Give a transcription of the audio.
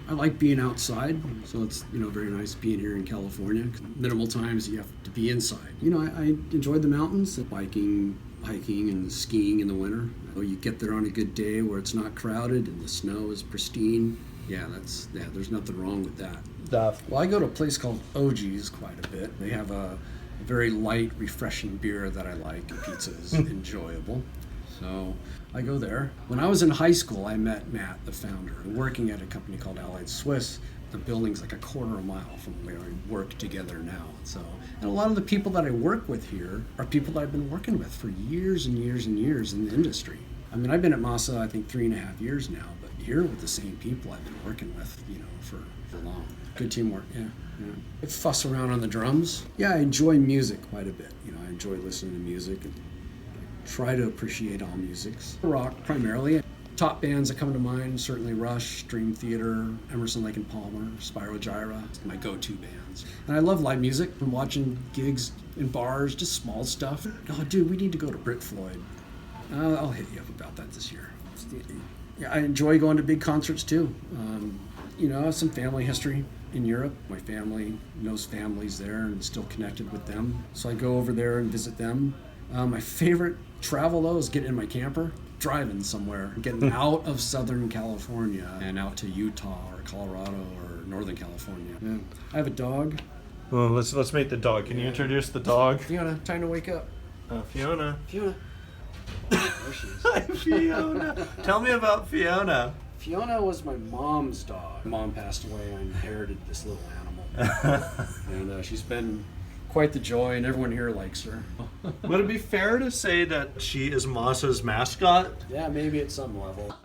I like being outside, so it's very nice being here in California. Minimal times you have to be inside. I enjoyed the mountains, biking, hiking, and skiing in the winter. You get there on a good day where it's not crowded and the snow is pristine. There's nothing wrong with that. Well, I go to a place called OG's quite a bit. They have a very light, refreshing beer that I like. Pizza is enjoyable. So I go there. When I was in high school, I met Matt, the founder, working at a company called Allied Swiss. The building's like a quarter of a mile from where we work together now. And a lot of the people that I work with here are people that I've been working with for years and years and years in the industry. I mean, I've been at Masa, I think, 3.5 years now, but here with the same people I've been working with, for long. Good teamwork, yeah. I fuss around on the drums. Yeah, I enjoy music quite a bit. I enjoy listening to music and try to appreciate all musics. Rock primarily. Top bands that come to mind, certainly Rush, Dream Theater, Emerson, Lake and Palmer, Spyro Gyra, my go-to bands. And I love live music, from watching gigs in bars, just small stuff. Oh, dude, we need to go to Brit Floyd. I'll hit you up about that this year. Yeah, I enjoy going to big concerts too. I have some family history in Europe. My family knows families there and still connected with them. So I go over there and visit them. My favorite travel though is getting in my camper, driving somewhere, getting out of Southern California and out to Utah or Colorado or Northern California. Yeah. I have a dog. Well, let's meet the dog. Can you introduce the dog? Fiona, time to wake up. Fiona. Fiona. There she is. Hi, Fiona. Tell me about Fiona. Fiona was my mom's dog. My mom passed away. I inherited this little animal. And she's been quite the joy, and everyone here likes her. Would it be fair to say that she is Masa's mascot? Yeah, maybe at some level.